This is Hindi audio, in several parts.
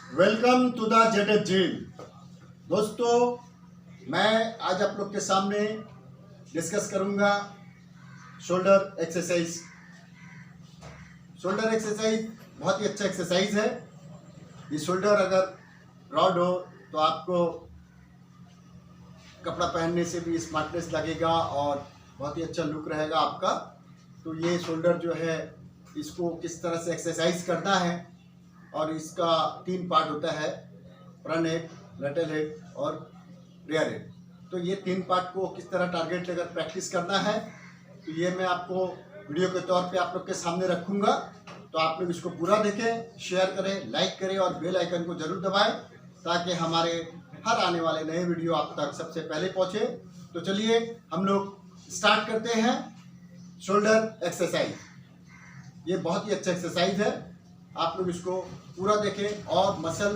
Welcome to the jaded gym. दोस्तों, मैं आज आप लोग के सामने डिस्कस करूंगा शोल्डर एक्सरसाइज। शोल्डर एक्सरसाइज बहुत ही अच्छा एक्सरसाइज है। ये शोल्डर अगर ब्रॉड हो तो आपको कपड़ा पहनने से भी स्मार्टनेस लगेगा और बहुत ही अच्छा लुक रहेगा आपका। तो ये शोल्डर जो है, इसको किस तरह से एक्सरसाइज करना है, और इसका 3 पार्ट होता है, फ्रंट हेड, लेटरल हेड और रियर हेड। तो ये 3 पार्ट को किस तरह टारगेट लेकर प्रैक्टिस करना है, तो ये मैं आपको वीडियो के तौर पे आप लोग के सामने रखूँगा। तो आप लोग इसको पूरा देखें, शेयर करें, लाइक करें और बेल आइकन को ज़रूर दबाएं ताकि हमारे हर आने वाले नए वीडियो आप तक सबसे पहले पहुँचे। तो चलिए हम लोग स्टार्ट करते हैं शोल्डर एक्सरसाइज। ये बहुत ही अच्छा एक्सरसाइज है, आप लोग इसको पूरा देखें और मसल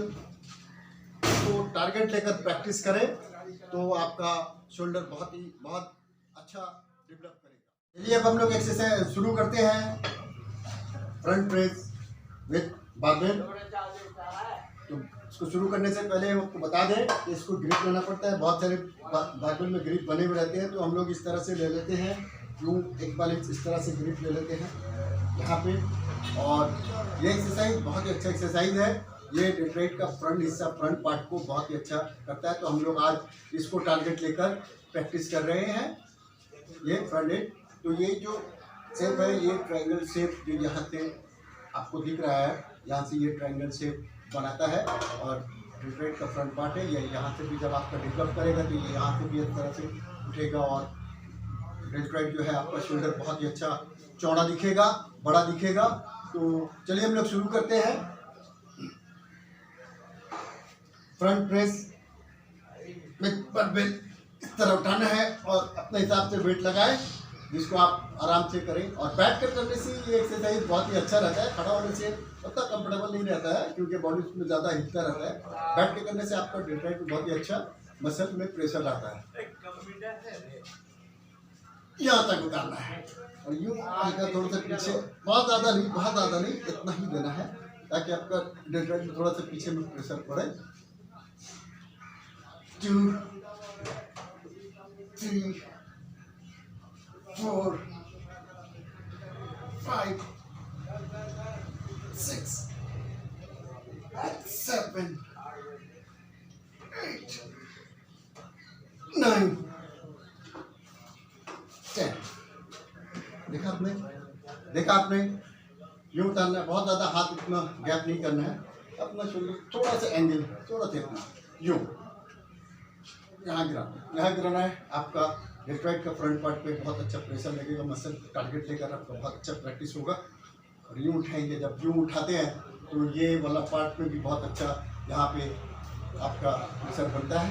को टारगेट लेकर प्रैक्टिस करें तो आपका शोल्डर बहुत अच्छा डेवलप करेगा। चलिए अब हम लोग एक्सरसाइज शुरू करते हैं। Front press with barbell. तो इसको शुरू करने से पहले हम आपको बता दें कि इसको ग्रिप लेना पड़ता है। बहुत सारे बारबेल में ग्रिप बने हुए रहते हैं, तो हम लोग इस तरह से ले लेते हैं, यूँ एक बार इस तरह से ग्रिप ले लेते हैं यहाँ पे। और ये एक्सरसाइज बहुत ही अच्छा एक्सरसाइज है। ये डेल्टॉइड का फ्रंट हिस्सा, फ्रंट पार्ट को बहुत ही अच्छा करता है। तो हम लोग आज इसको टारगेट लेकर प्रैक्टिस कर रहे हैं। ये फ्रंट हेड, तो ये जो शेप है, ये ट्रायंगल शेप जो यहाँ से आपको दिख रहा है, यहाँ से ये ट्रायंगल शेप बनाता है। और डेल्टॉइड का फ्रंट पार्ट है, ये यहाँ से भी जब आपका डेवलप करेगा तो ये यहाँ से भी इस तरह से उठेगा और डेल्टॉइड जो है आपका शोल्डर बहुत ही अच्छा चौड़ा दिखेगा, बड़ा दिखेगा। तो चलिए हम लोग शुरू करते हैं। फ्रंट प्रेस में बारबेल इस तरह उठाना है और अपने हिसाब से वेट लगाएं, जिसको आप आराम से करें। और बैठ कर करने से ये एक्सरसाइज बहुत ही अच्छा रहता है। खड़ा होने से उतना कंफर्टेबल नहीं रहता है क्योंकि बॉडी में ज़्यादा हिलता रहता है। बैठ के करने से आपका डेल्टॉइड बहुत ही अच्छा मसल में प्रेशर आता है। यहाँ तक उतारना है और यूँ हल्का थोड़ा सा पीछे, बहुत ज़्यादा नहीं, इतना ही देना है ताकि आपका डेल्टॉइड में थोड़ा सा पीछे में प्रेशर पड़े। 2 3 4 5 6 7 8 9 10। देखा आपने यूँ उतारना है, बहुत ज़्यादा हाथ इतना गैप नहीं करना है। अपना शोल्डर थोड़ा सा एंगल, थोड़ा सा इतना यूँ यहाँ गिराना है। आपका डेल्टॉइड का फ्रंट पार्ट पे बहुत अच्छा प्रेशर लगेगा, मसल टारगेट लेकर आपका बहुत अच्छा प्रैक्टिस होगा। और यूँ उठाएंगे, जब यूँ उठाते हैं तो ये वाला पार्ट में भी बहुत अच्छा यहाँ पे आपका प्रेशर बनता है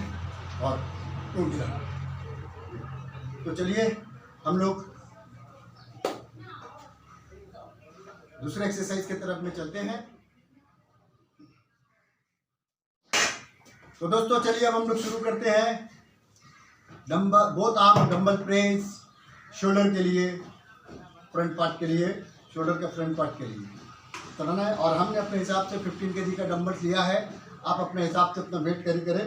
और यूँ गिराना। तो चलिए हम लोग दूसरे एक्सरसाइज की तरफ में चलते हैं। तो दोस्तों चलिए अब हम लोग शुरू करते हैं dumbbell, both arm dumbbell press shoulder के लिए, फ्रंट पार्ट के लिए, शोल्डर का फ्रंट पार्ट के लिए करना है। और हमने अपने हिसाब से 15 kg का डंबल लिया है। आप अपने हिसाब से अपना वेट कैरी करें।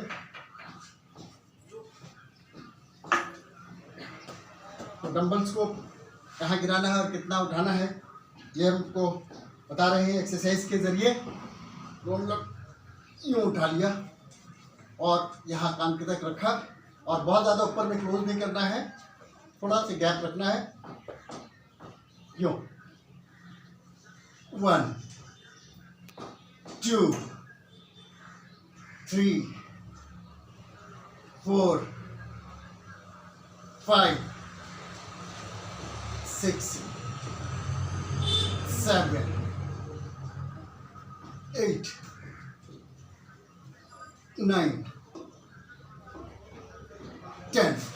तो डंबल्स को कहाँ गिराना है और कितना उठाना है, ये हमको बता रहे हैं एक्सरसाइज के ज़रिए। तो हम लोग यूँ उठा लिया और यहाँ कान के तक रखा और बहुत ज़्यादा ऊपर में क्लोज नहीं करना है, थोड़ा सा गैप रखना है। यूँ 1 2 3 4 5 6 7 8 9 10।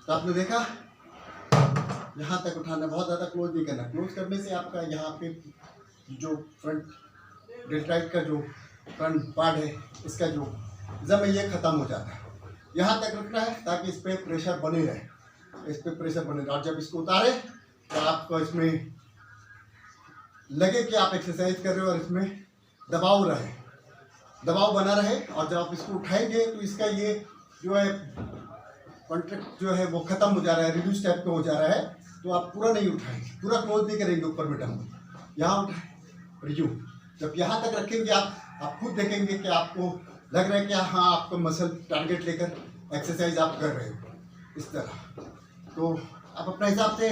तो आपने देखा, यहाँ तक उठाना, बहुत ज़्यादा क्लोज नहीं करना। क्लोज करने से आपका यहाँ पे जो फ्रंट डेल्टॉइड का जो फ्रंट पार्ट है, इसका जो जम है, ये ख़त्म हो जाता है। यहाँ तक रखना है ताकि इस पर प्रेशर बने रहे, इस पर प्रेशर बने रहे। और जब इसको उतारे तो आपको इसमें लगे कि आप एक्सरसाइज कर रहे हो और इसमें दबाव बना रहे, और जब आप इसको उठाएंगे तो इसका ये जो है कॉन्ट्रैक्ट जो है वो खत्म हो जा रहा है, रिड्यूस टाइप का हो जा रहा है। तो आप पूरा नहीं उठाएंगे, पूरा क्लोज नहीं करेंगे ऊपर में टंग, यहाँ उठाए और यूँ जब यहाँ तक रखेंगे आप खुद देखेंगे कि आपको लग रहा है कि हाँ आपको मसल टारगेट लेकर एक्सरसाइज आप कर रहे हो इस तरह। तो आप अपने हिसाब से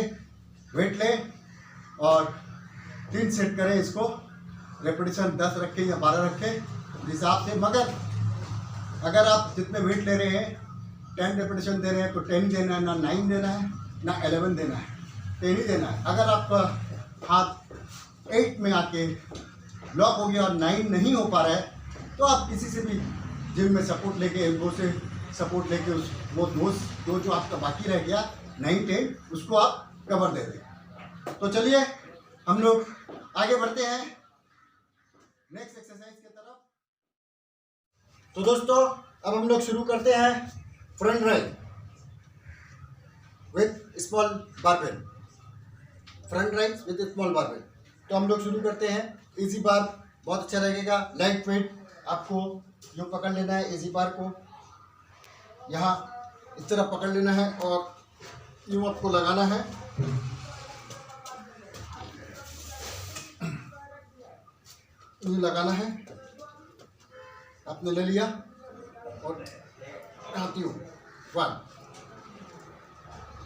वेट लें और 3 सेट करें इसको, रेपिटेशन 10 रखें या 12 रखें हिसाब से। मगर अगर आप जितने वेट ले रहे हैं 10 रेपिटेशन दे रहे हैं तो 10 देना है, ना 9 देना है ना 11 देना है, 10 ही देना है। अगर आपका हाथ 8 में आके ब्लॉक हो गया और 9 नहीं हो पा रहा है तो आप किसी से भी जिम में सपोर्ट लेके, एल्बो से सपोर्ट लेके उस वो दो जो आपका बाकी रह गया 9, 10 उसको आप कवर दे दें। तो चलिए हम लोग आगे बढ़ते हैं नेक्स्ट एक्सरसाइज की तरफ। तो दोस्तों अब हम लोग शुरू करते हैं front rise with small barbell, front rise with small barbell. तो हम लोग शुरू करते हैं। इजी बार बहुत अच्छा लगेगा, लाइट वेट। आपको जो पकड़ लेना है इजी बार को यहाँ इस तरह पकड़ लेना है और यूँ आपको लगाना है। यूँ लगाना है, आपने ले लिया और आती हूँ 1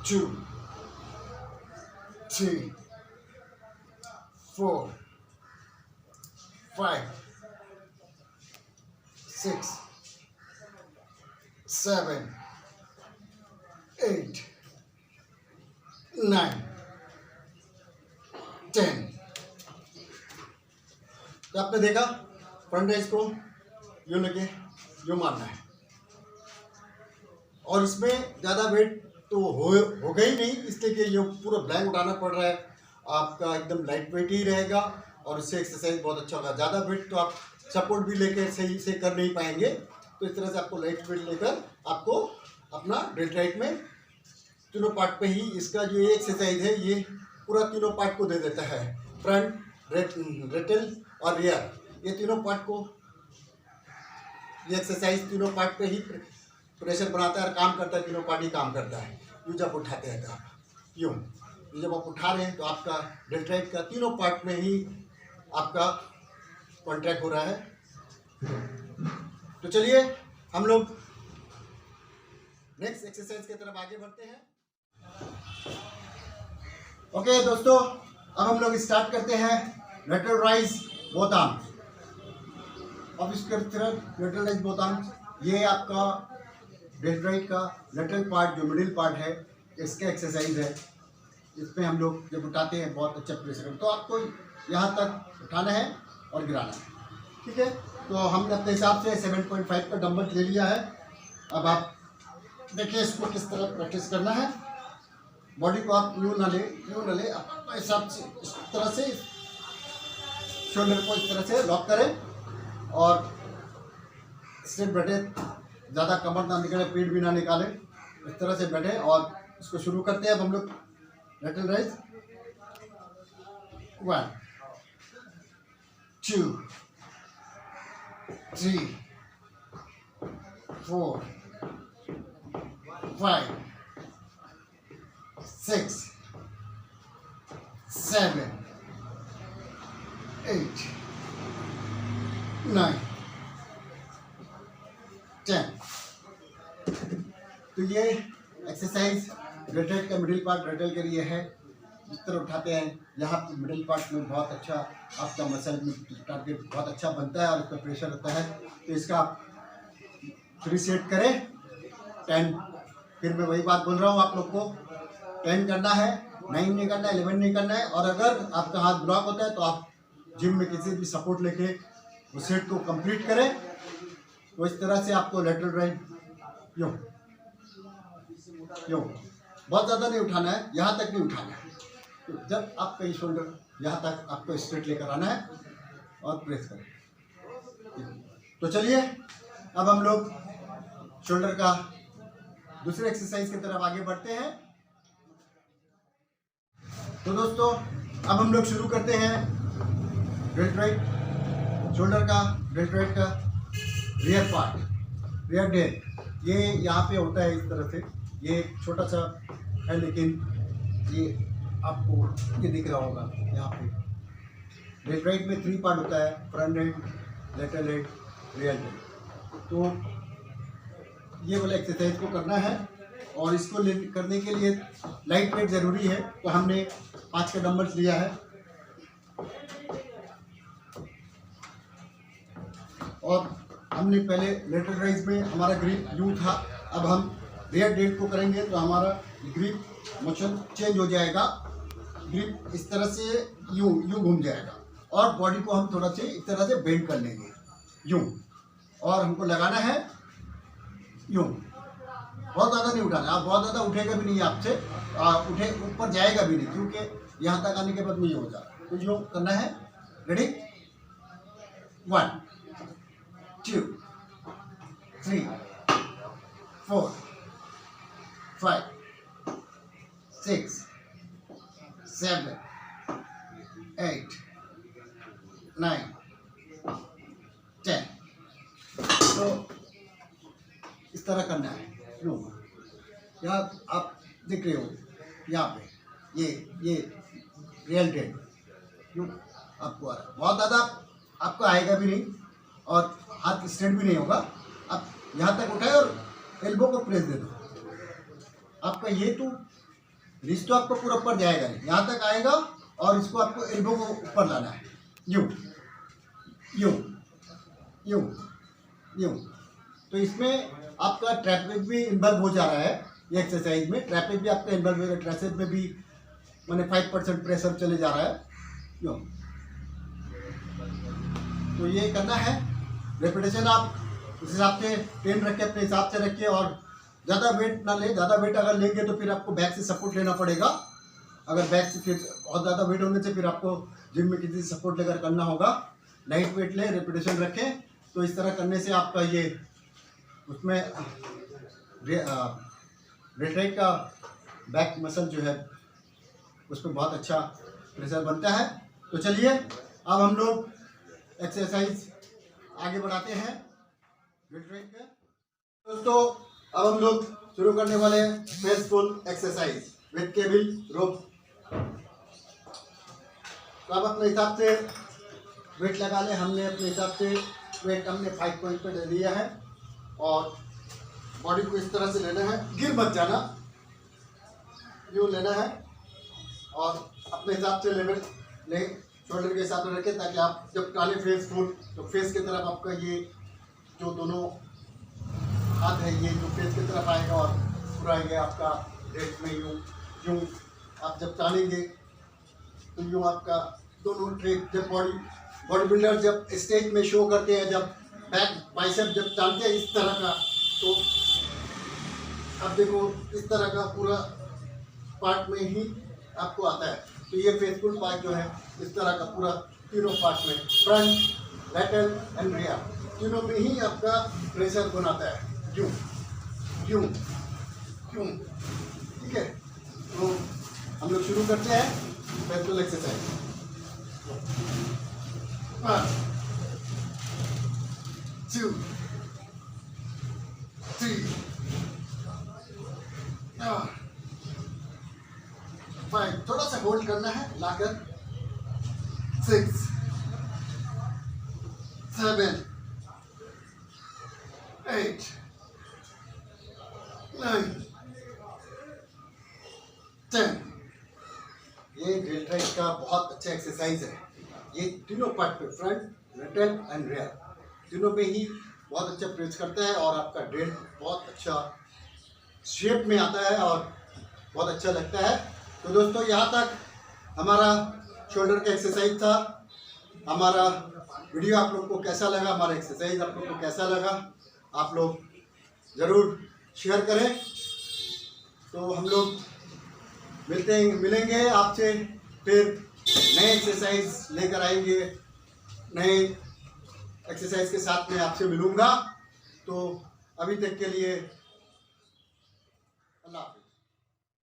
2 3 4 5 6 7 8 9 10। तो आपने देखा फ्रंट राइज को यूँ लेके यूँ मारना है, और इसमें ज़्यादा वेट तो हो गई नहीं, इसलिए कि ये पूरा ब्लैंक उठाना पड़ रहा है। आपका एकदम लाइट वेट ही रहेगा और इससे एक्सरसाइज बहुत अच्छा होगा। ज़्यादा वेट तो आप सपोर्ट भी लेकर सही से कर नहीं पाएंगे, तो इस तरह से आपको लाइट वेट लेकर आपको अपना डेल्टाइट में तीनों पार्ट पे ही इसका जो ये एक्सरसाइज है ये पूरा तीनों पार्ट को दे देता है। फ्रंट, रेटल और रियर, ये तीनों पार्ट को ये एक्सरसाइज तीनों पार्ट पे ही प्रेशर बनाता है और काम करता है। तीनों पार्ट ही काम करता है। यूँ जब उठाते हैं तो आप यूँ जब आप उठा रहे हैं तो आपका डेल्टाइट का तीनों पार्ट में ही आपका कॉन्ट्रैक्ट हो रहा है। तो चलिए हम लोग नेक्स्ट एक्सरसाइज की तरफ आगे बढ़ते हैं। ओके दोस्तों, अब हम लोग स्टार्ट करते हैं लेटरल राइज बोथ आर्म्स। अब इसके तरफ लेटरल राइज बोथ आर्म्स, ये आपका डेल्टाइट का लेटरल पार्ट जो मिडिल पार्ट है इसका एक्सरसाइज है। इसमें हम लोग जब उठाते हैं बहुत अच्छा प्रेशर, तो आपको यहाँ तक उठाना है और गिराना है, ठीक है। तो हमने अपने हिसाब से 7.5 का डंबल ले लिया है। अब आप देखिए इसको किस तरह प्रैक्टिस करना है। बॉडी को आप यूँ ना ले अपने हिसाब से इस तरह से शोल्डर को इस तरह से लॉक करें और स्ट्रेट बैठे, ज़्यादा कमर ना निकले, पेट भी ना निकाले, इस तरह से बैठे और इसको शुरू करते हैं। अब हम लोग लेटरल राइज 1 2 3 4 5 6 7 8 9 10। तो ये एक्सरसाइज रेटल का मिडिल पार्ट रेटल के लिए है। जिस तरह उठाते हैं यहाँ पे मिडिल पार्ट में बहुत अच्छा आपका मसल में टारगेट बहुत अच्छा बनता है और उस पर प्रेशर होता है। तो इसका आप 3 सेट करें 10। फिर मैं वही बात बोल रहा हूँ आप लोग को, 10 करना है, 9 नहीं करना है, 11 नहीं करना है। और अगर आपका हाथ ब्लॉक होता है तो आप जिम में किसी भी सपोर्ट लेके उस सेट को कंप्लीट करें। तो इस तरह से आपको लेटरल राइज यूँ बहुत ज़्यादा नहीं उठाना है, यहाँ तक नहीं उठाना है। तो जब आपका ये शोल्डर यहाँ तक आपको स्ट्रेट लेकर आना है और प्रेस करें। तो चलिए अब हम लोग शोल्डर का दूसरे एक्सरसाइज की तरफ आगे बढ़ते हैं। तो दोस्तों अब हम लोग शुरू करते हैं डेल्टॉइड शोल्डर का, डेल्टॉइड का रियर पार्ट, रियर डेल्ट, ये यहाँ पे होता है इस तरह से। ये छोटा सा है लेकिन ये आपको ये दिख रहा होगा यहाँ पे। डेल्टॉइड में 3 पार्ट होता है, front head, lateral head, rear head. तो ये वाला एक्सरसाइज को करना है और इसको करने के लिए लाइट वेट ज़रूरी है। तो हमने 5 का डंबल्स लिया है और हमने पहले लेटरल राइज में हमारा ग्रिप यूं था, अब हम रियर डेल्ट को करेंगे तो हमारा ग्रिप मोशन चेंज हो जाएगा। ग्रिप इस तरह से यूं घूम जाएगा और बॉडी को हम थोड़ा से इस तरह से बेंड कर लेंगे यूं, और हमको लगाना है यूं। बहुत ज़्यादा नहीं उठाना, आप बहुत ज़्यादा उठेगा भी नहीं आपसे, उठे ऊपर जाएगा भी नहीं, क्योंकि यहाँ तक आने के बाद नहीं होगा। तो यूं करना है। रेडी, 1 2 3 4 5 6 7 8 9 10। तो इस तरह करना है। लो यहाँ आप देख रहे हो, यहाँ पे ये रियल डेड यूँ आपको आ रहा है। बहुत ज़्यादा आपको आएगा भी नहीं और हाथ स्ट्रेट भी नहीं होगा। आप यहाँ तक उठाए और एल्बो को प्रेस दे दो। आपका ये तो रिस्ट तो आपको पूरा ऊपर जाएगा नहीं, यहाँ तक आएगा और इसको आपको एल्बो को ऊपर लाना है। यूँ यूँ यूँ यूँ। तो इसमें आपका ट्रैपेज भी इन्वॉल्व हो जा रहा है। ये एक्सरसाइज में ट्रैपेज भी आपका इन्वॉल्व होगा, ट्रैसेज में भी मैंने 5% प्रेशर चले जा रहा है यूँ। तो ये करना है। रेपिटेशन आप उस हिसाब से 10 रखें, अपने हिसाब से रखिए और ज़्यादा वेट ना ले। ज़्यादा वेट अगर लेंगे तो फिर आपको बैक से सपोर्ट लेना पड़ेगा। अगर बैक से फिर बहुत ज़्यादा वेट होने से फिर आपको जिम में किसी से सपोर्ट लेकर करना होगा। लाइट वेट ले, रेपिटेशन रखें। तो इस तरह करने से आपका ये उसमें रेट्राइट का बैक मसल जो है उसमें बहुत अच्छा प्रेशर बनता है। तो चलिए अब हम लोग एक्सरसाइज आगे बढ़ाते हैं रेट्राइट का। दोस्तों अब हम लोग शुरू करने वाले हैं फेसफुल एक्सरसाइज विद केबल रोप। तो अब अपने हिसाब से वेट लगा लें। हमने अपने हिसाब से वेट हमने 5 पॉइंट पे लिया है और बॉडी को इस तरह से लेना है, गिर मत जाना, यूँ लेना है और अपने हिसाब से लेवल ले, शोल्डर के हिसाब से रखें ताकि आप जब टाले फेस फुल तो फेस की तरफ आपका ये जो दोनों हाथ है ये जो फेस की तरफ आएगा और पूरा ये आपका डेट में यूँ आप जब टालेंगे तो यूँ आपका दोनों ट्रेक जब बॉडी बिल्डर जब स्टेज में शो करते हैं, जब बैक बाइसेप जब टालते हैं इस तरह का, तो आप देखो इस तरह का पूरा पार्ट में ही आपको आता है। तो ये फेसफुल पार्ट जो है इस तरह का पूरा तीनों पार्ट में, फ्रंट, लेटरल एंड रियर, तीनों में ही आपका प्रेशर बनाता है। यूँ यूँ यूँ, ठीक है। तो हम लोग शुरू करते हैं फेसफुल एक्सरसाइज। 1 2 3 4 5, थोड़ा सा होल्ड करना है लाकर, 6 7 8 9 10। ये डेल्टाइट का बहुत अच्छा एक्सरसाइज है। ये तीनों पार्ट पे, फ्रंट, लेटरल एंड रियर, तीनों पे ही बहुत अच्छा प्रेस करता है और आपका डेल्ट बहुत अच्छा शेप में आता है और बहुत अच्छा लगता है। तो दोस्तों यहाँ तक हमारा शोल्डर का एक्सरसाइज था। हमारा वीडियो आप लोग को कैसा लगा, हमारा एक्सरसाइज आप लोग को कैसा लगा, आप लोग ज़रूर शेयर करें। तो हम लोग मिलेंगे आपसे, फिर नए एक्सरसाइज लेकर आएंगे, नए एक्सरसाइज के साथ में आपसे मिलूँगा। तो अभी तक के लिए अल्लाह हाफ़िज़।